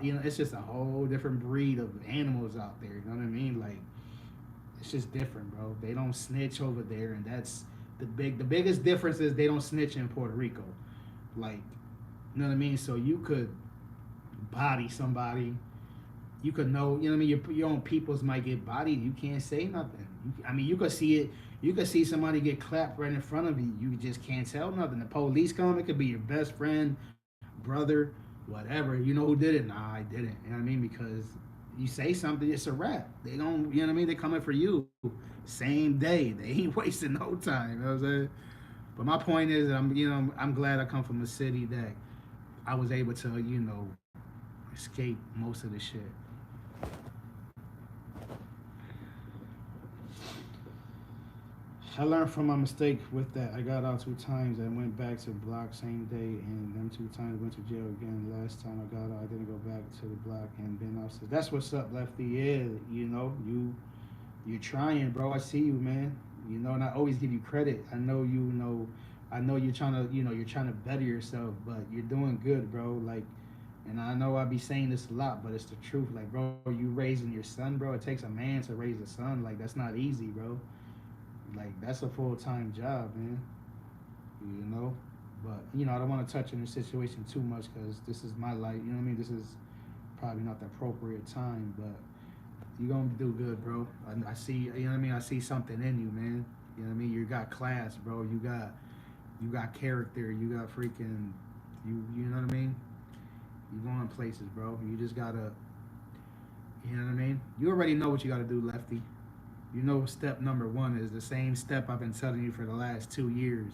it's just a whole different breed of animals out there. You know what I mean? Like, it's just different, bro. They don't snitch over there, and that's the biggest difference is they don't snitch in Puerto Rico. Like, you know what I mean? So you could body somebody. You could know, you know what I mean? Your own peoples might get bodied. You can't say nothing. You could see it. You could see somebody get clapped right in front of you. You just can't tell nothing. The police come. It could be your best friend, brother, whatever. You know who did it? Nah, I didn't. You know what I mean? Because you say something, it's a wrap. They don't, you know what I mean? They coming for you. Same day. They ain't wasting no time. You know what I'm saying? But my point is that I'm glad I come from a city that I was able to, escape most of the shit. I learned from my mistake with that. I got out 2 times. I went back to block same day, and then 2 times went to jail again. Last time I got out, I didn't go back to the block and been out. So that's what's up, Lefty. Yeah, you're trying, bro. I see you, man. And I always give you credit. I know I know you're trying to you're trying to better yourself, but you're doing good, bro. Like, and I know I be saying this a lot, but it's the truth. Like, bro, you raising your son, bro. It takes a man to raise a son. Like, that's not easy, bro. Like, that's a full-time job, man. you know. But I don't want to touch on the situation too much because this is my life. You know what I mean? This is probably not the appropriate time, but you're gonna do good, bro. I see. You know what I mean? I see something in you, man. You know what I mean? You got class, bro. You got character. You got freaking. You know what I mean? You going places, bro. You just gotta. You know what I mean? You already know what you gotta do, Lefty. You know step number one is the same step I've been telling you for the last 2 years.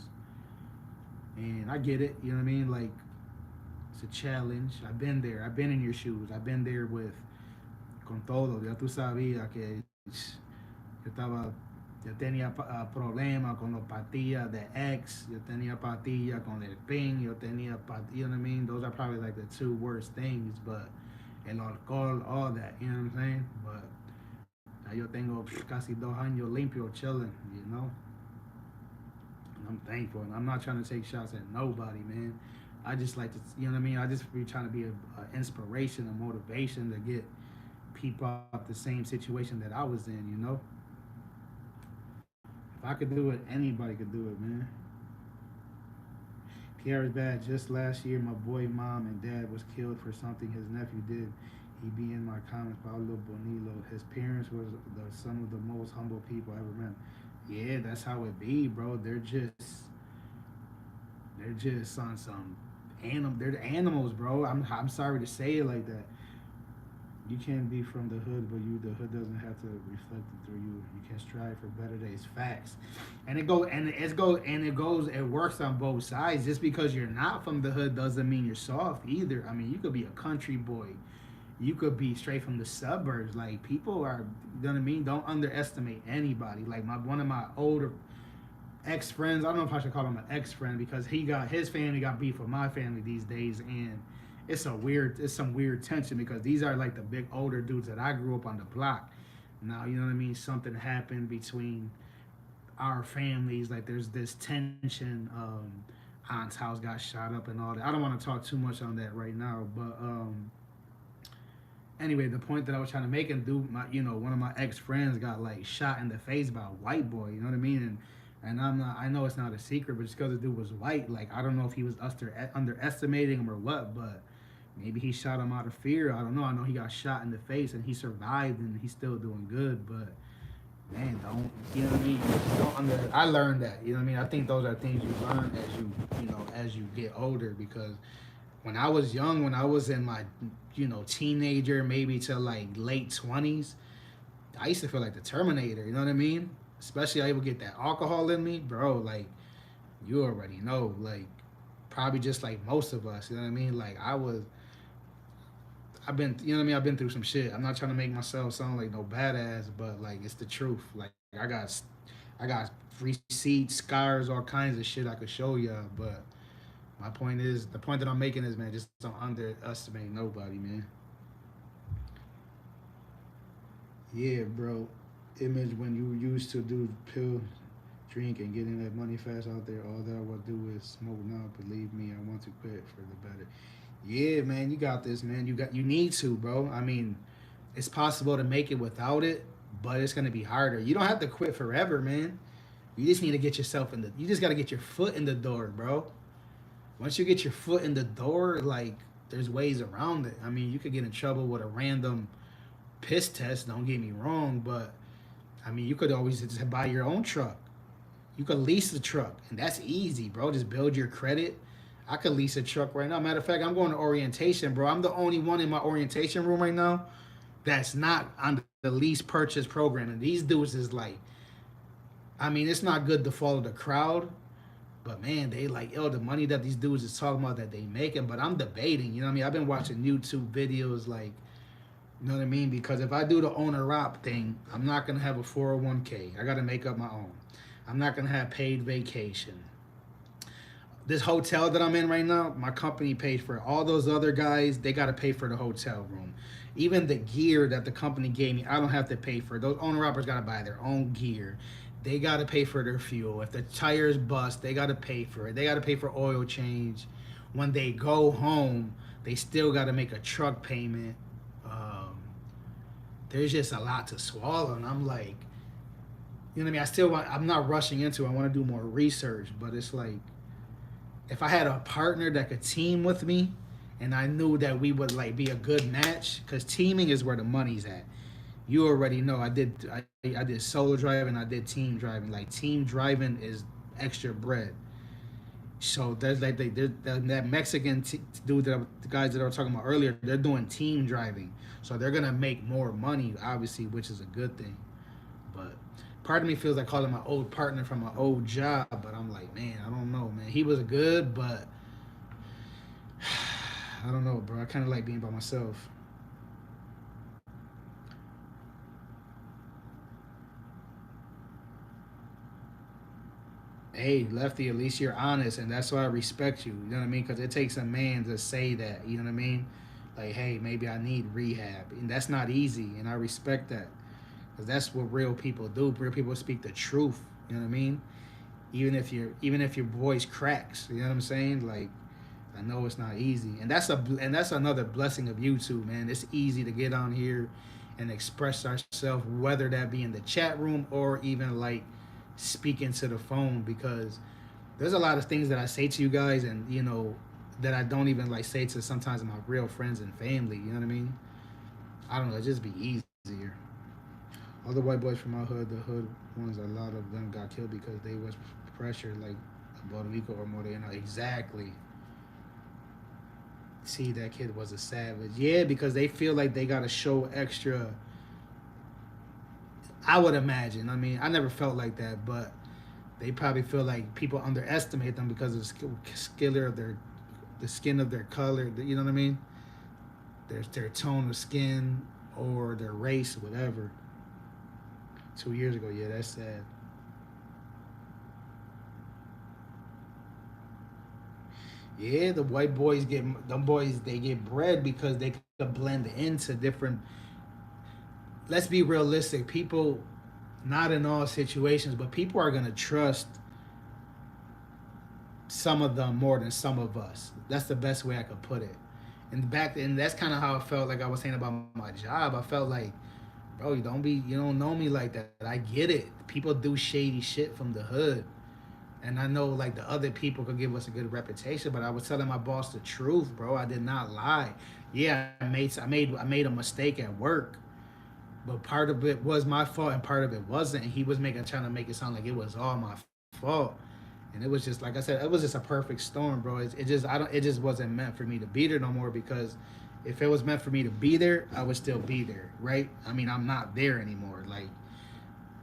And I get it, you know what I mean? Like, it's a challenge. I've been there. I've been in your shoes. I've been there with con todo. Ya tú sabías que yo estaba, yo tenía problemas con los pastillas de ex. Yo tenía pastillas con el ping. Yo tenía pastillas, you know what I mean? Those are probably like the two worst things, but el alcohol, all that, you know what I'm saying? But yo tengo casi 2 años limpio chilling, you know? I'm thankful, and I'm not trying to take shots at nobody, man. I just like to, you know what I mean? I just be trying to be an inspiration, a motivation to get people out the same situation that I was in, you know? If I could do it, anybody could do it, man. Pierre's bad. Just last year, my boy, mom, and dad was killed for something his nephew did. He be in my comments, Paulo Bonillo. His parents was some of the most humble people I ever met. Yeah, that's how it be, bro. They're just on some animal. They're the animals, bro. I'm sorry to say it like that. You can't be from the hood, but the hood doesn't have to reflect it through you. You can strive for better days. Facts, and it works on both sides. Just because you're not from the hood doesn't mean you're soft either. I mean, you could be a country boy. You could be straight from the suburbs. Like, people are, you know what I mean? Don't underestimate anybody. Like, one of my older ex friends. I don't know if I should call him an ex friend because his family got beef with my family these days, and it's some weird tension because these are like the big older dudes that I grew up on the block. Now, you know what I mean? Something happened between our families. Like, there's this tension. Aunt's house got shot up and all that. I don't want to talk too much on that right now, but anyway, the point that I was trying to make, and one of my ex friends got like shot in the face by a white boy. You know what I mean? And I know it's not a secret, but just because the dude was white, like, I don't know if he was underestimating him or what, but maybe he shot him out of fear. I don't know. I know he got shot in the face and he survived and he's still doing good, but man, don't, you know what I mean? I learned that, you know what I mean? I think those are things you learn as you get older, because when I was young, when I was in my, teenager, maybe to like late 20s, I used to feel like the Terminator, you know what I mean? Especially I would get that alcohol in me, bro, like, you already know, like, probably just like most of us, you know what I mean? Like, I've been, you know what I mean? I've been through some shit. I'm not trying to make myself sound like no badass, but like, it's the truth. Like, I got receipts, scars, all kinds of shit I could show y'all, but the point that I'm making is, man, just don't underestimate nobody, man. Yeah, bro. Image when you used to do pill, drink, and getting that money fast out there, all that I would do is smoke now. Believe me, I want to quit for the better. Yeah, man, you got this, man. You need to, bro. I mean, it's possible to make it without it, but it's gonna be harder. You don't have to quit forever, man. You just need to get yourself in the. You just gotta get your foot in the door, bro. Once you get your foot in the door, like, there's ways around it. I mean, you could get in trouble with a random piss test. Don't get me wrong, but I mean, you could always just buy your own truck. You could lease a truck, and that's easy, bro. Just build your credit. I could lease a truck right now. Matter of fact, I'm going to orientation, bro. I'm the only one in my orientation room right now that's not on the lease purchase program. And these dudes is like, I mean, it's not good to follow the crowd, but man, they like, yo, the money that these dudes is talking about that they making. But I'm debating, you know what I mean? I've been watching YouTube videos, like, you know what I mean? Because if I do the owner op thing, I'm not gonna have a 401k. I gotta make up my own. I'm not gonna have paid vacation. This hotel that I'm in right now, my company paid for it. All those other guys, they got to pay for the hotel room. Even the gear that the company gave me, I don't have to pay for it. Those owner operators got to buy their own gear. They got to pay for their fuel. If the tires bust, they got to pay for it. They got to pay for oil change. When they go home, they still got to make a truck payment. Um, there's just a lot to swallow, and I'm like, you know what I mean? I'm not rushing into it. I want to do more research, but it's like, if I had a partner that could team with me, and I knew that we would like be a good match, because teaming is where the money's at. You already know I did solo driving, I did team driving. Like team driving is extra bread. So there's like that Mexican dude the guys that I was talking about earlier, they're doing team driving, so they're gonna make more money, obviously, which is a good thing. But part of me feels like calling my old partner from my old job, but I'm like, man, I don't know, man. He was good, but I don't know, bro. I kind of like being by myself. Hey, Lefty, at least you're honest, and that's why I respect you. You know what I mean? Because it takes a man to say that. You know what I mean? Like, hey, maybe I need rehab, and that's not easy, and I respect that, because that's what real people do. Real people speak the truth. You know what I mean? Even if your voice cracks, you know what I'm saying? Like, I know it's not easy, and that's another blessing of YouTube, man. It's easy to get on here and express ourselves, whether that be in the chat room or even like speaking to the phone, because there's a lot of things that I say to you guys, and that I don't even like say to sometimes my real friends and family. You know what I mean? I don't know. It just be easier. All the white boys from my hood, the hood ones, a lot of them got killed because they was pressured, like Puerto Rico or more. Exactly. See, that kid was a savage. Yeah, because they feel like they gotta show extra. I would imagine. I mean, I never felt like that, but they probably feel like people underestimate them because of the skin of their color. You know what I mean? Their tone of skin or their race, whatever. 2 years ago, yeah, that's sad. Yeah, the white boys they get bred because they could blend into different. Let's be realistic. People, not in all situations, but people are gonna trust some of them more than some of us. That's the best way I could put it. And that's kind of how I felt. Like I was saying about my job, I felt like, bro, you don't know me like that. I get it. People do shady shit from the hood, and I know like the other people could give us a good reputation, but I was telling my boss the truth, bro. I did not lie. Yeah, I made a mistake at work, but part of it was my fault and part of it wasn't. And he was trying to make it sound like it was all my fault, and it was just like I said, it was just a perfect storm, bro. It just wasn't meant for me to be there no more, because if it was meant for me to be there, I would still be there, right? I mean, I'm not there anymore. Like,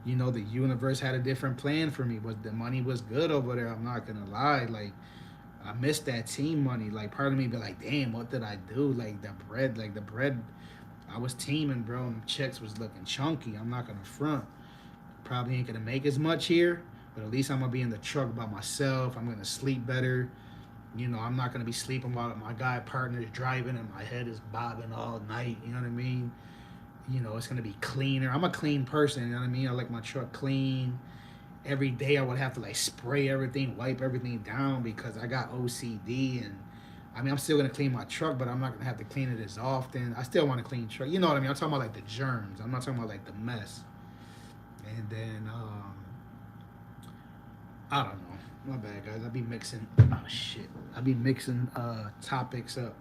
the universe had a different plan for me. Was the money was good over there? I'm not gonna lie. Like, I missed that team money. Like, part of me be like, damn, what did I do? Like the bread, I was teaming, bro, and the checks was looking chunky. I'm not gonna front. Probably ain't gonna make as much here, but at least I'm gonna be in the truck by myself. I'm gonna sleep better. I'm not gonna be sleeping while my guy partner is driving and my head is bobbing all night. You know what I mean? It's gonna be cleaner. I'm a clean person. You know what I mean? I like my truck clean. Every day I would have to like spray everything, wipe everything down because I got OCD. And I mean, I'm still gonna clean my truck, but I'm not gonna have to clean it as often. I still want to clean truck. You know what I mean? I'm talking about like the germs. I'm not talking about like the mess. And then I don't know. My bad, guys. I be mixing. Oh shit. I be mixing topics up.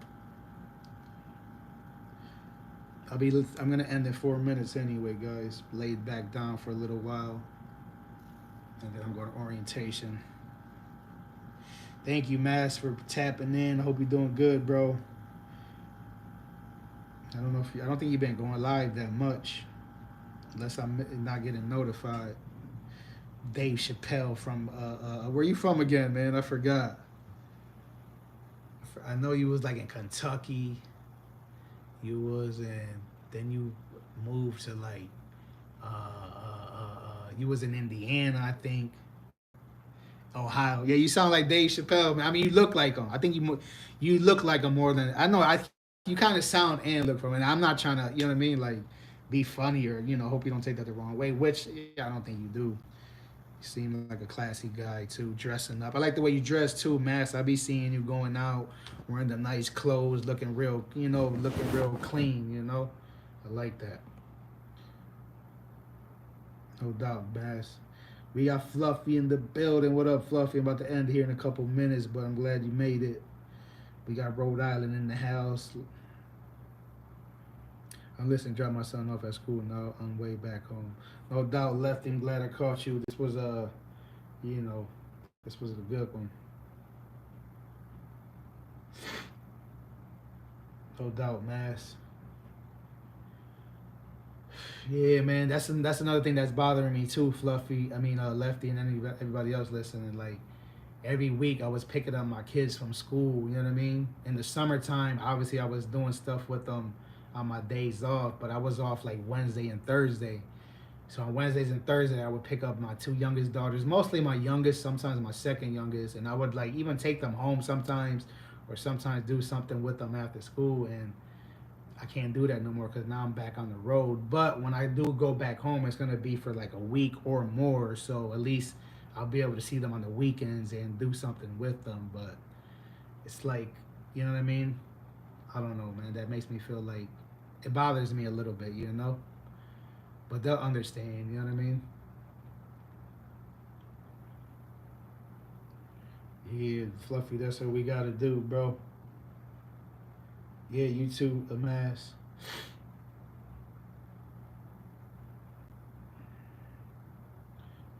I'm gonna end in 4 minutes anyway, guys. Laid back down for a little while, and then I'm going to orientation. Thank you, Mass, for tapping in. I hope you're doing good, bro. I don't think you've been going live that much, unless I'm not getting notified. Dave Chappelle from where you from again, man? I forgot. I know you was like in Kentucky. You was in. Then you moved to like. You was in Indiana, I think. Ohio. Yeah, you sound like Dave Chappelle, man. I mean, you look like him. I think you look like him more than I know. You kind of sound and look from him. And I'm not trying to, you know what I mean, like be funny or hope you don't take that the wrong way. Which yeah, I don't think you do. You seem like a classy guy too, dressing up. I like the way you dress too, Mass. I be seeing you going out wearing the nice clothes, looking real, looking real clean. I like that. No doubt, Bass. We got Fluffy in the building. What up, Fluffy? I'm about to end here in a couple minutes, but I'm glad you made it. We got Rhode Island in the house. I'm listening, drop my son off at school now. On way back home. No doubt, Lefty. I'm glad I caught you. This was you know, this was a good one. No doubt, Mass. Yeah, man, that's another thing that's bothering me too, Fluffy. I mean, Lefty and everybody else listening. Like every week, I was picking up my kids from school. You know what I mean? In the summertime, obviously, I was doing stuff with them on my days off, but I was off like Wednesday and Thursday. So on Wednesdays and Thursdays, I would pick up my two youngest daughters, mostly my youngest, sometimes my second youngest, and I would like even take them home sometimes, or sometimes do something with them after school. And I can't do that no more because now I'm back on the road. But when I do go back home, it's gonna be for like a week or more. So at least I'll be able to see them on the weekends and do something with them. But it's like, you know what I mean? I don't know, man. That makes me feel like it bothers me a little bit. But they'll understand. You know what I mean? Yeah, Fluffy. That's what we gotta do, bro. Yeah, you too, a mass.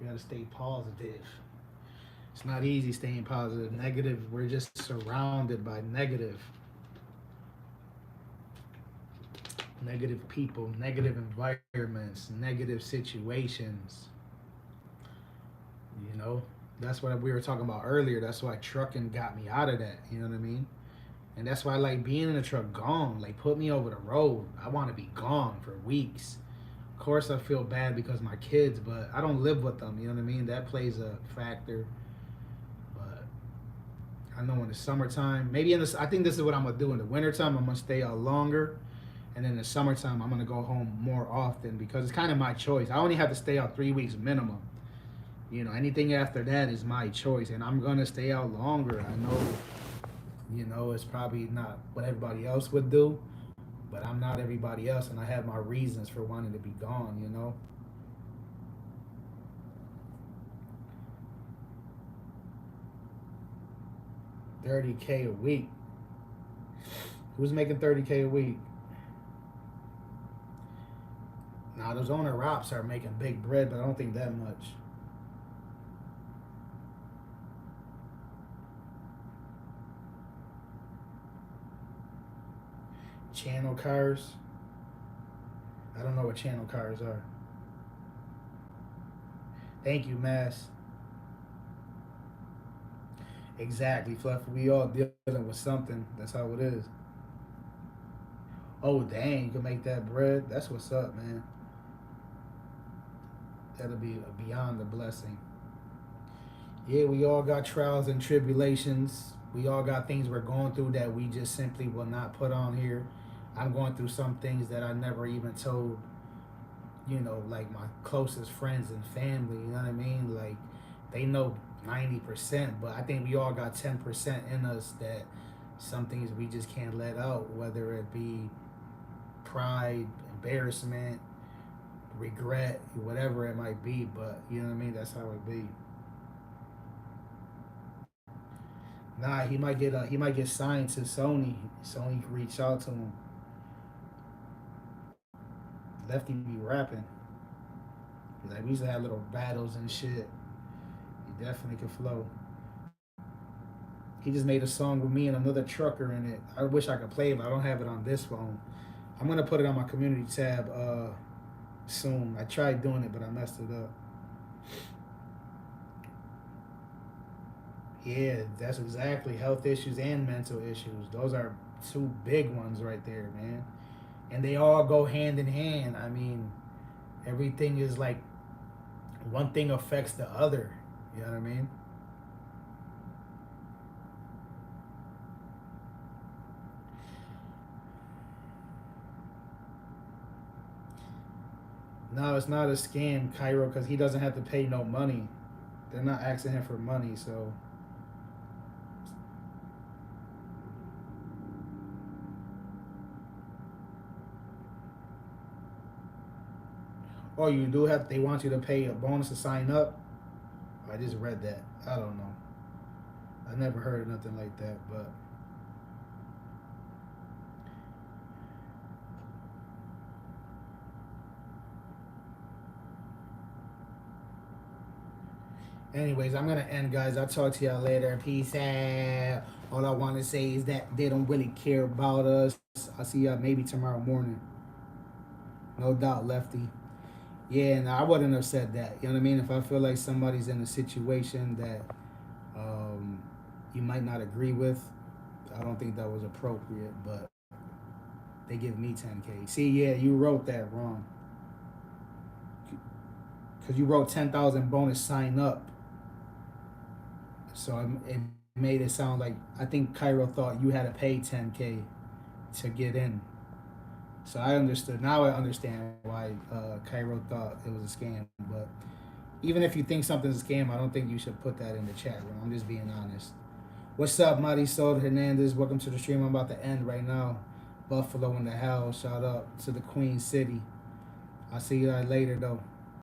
You gotta stay positive. It's not easy staying positive. Negative, we're just surrounded by negative people, negative environments, negative situations. You know, that's what we were talking about earlier. That's why trucking got me out of that. You know what I mean? And that's why I like being in a truck gone. Like, put me over the road. I want to be gone for weeks. Of course, I feel bad because my kids, but I don't live with them. You know what I mean? That plays a factor. But I know in the summertime, maybe in this, I think this is what I'm gonna do in the wintertime. I'm gonna stay out longer, and in the summertime, I'm gonna go home more often because it's kind of my choice. I only have to stay out 3 weeks minimum. Anything after that is my choice, and I'm gonna stay out longer. I know, it's probably not what everybody else would do, but I'm not everybody else, and I have my reasons for wanting to be gone. 30K a week. Who's making 30K a week? Now, those owner rops are making big bread, but I don't think that much. Channel cars. I don't know what channel cars are. Thank you, Mass. Exactly, Fluff. We all dealing with something. That's how it is. Oh, dang, you can make that bread. That's what's up, man. That'll be beyond a blessing. Yeah, we all got trials and tribulations. We all got things we're going through that we just simply will not put on here. I'm going through some things that I never even told, like my closest friends and family. You know what I mean? Like, they know 90%, but I think we all got 10% in us that some things we just can't let out, whether it be pride, embarrassment, regret, whatever it might be. But you know what I mean? That's how it be. Nah, he might get signed to Sony. Sony can reach out to him. Lefty be rapping. Like, we used to have little battles and shit. He definitely can flow. He just made a song with me and another trucker in it. I wish I could play it, but I don't have it on this phone. I'm gonna put it on my community tab soon. I tried doing it, but I messed it up. Yeah, that's exactly health issues and mental issues. Those are two big ones right there, man. And they all go hand in hand. I mean, everything is like one thing affects the other. You know what I mean? No, it's not a scam, Cairo, because he doesn't have to pay no money. They're not asking him for money, so. Oh, you do have. They want you to pay a bonus to sign up. I just read that. I don't know. I never heard of nothing like that, but. Anyways, I'm gonna end, guys. I'll talk to y'all later. Peace out. All I want to say is that they don't really care about us. I'll see y'all maybe tomorrow morning. No doubt, Lefty. Yeah, and I wouldn't have said that. You know what I mean? If I feel like somebody's in a situation that you might not agree with, I don't think that was appropriate. But they give me 10K. See, yeah, you wrote that wrong. Because you wrote 10,000 bonus sign up. So it made it sound like I think Cairo thought you had to pay 10K to get in. So I understood. Now I understand why Cairo thought it was a scam. But even if you think something's a scam, I don't think you should put that in the chat room. I'm just being honest. What's up, Marisol Hernandez? Welcome to the stream. I'm about to end right now. Buffalo in the house. Shout out to the Queen City. I'll see you guys later, though.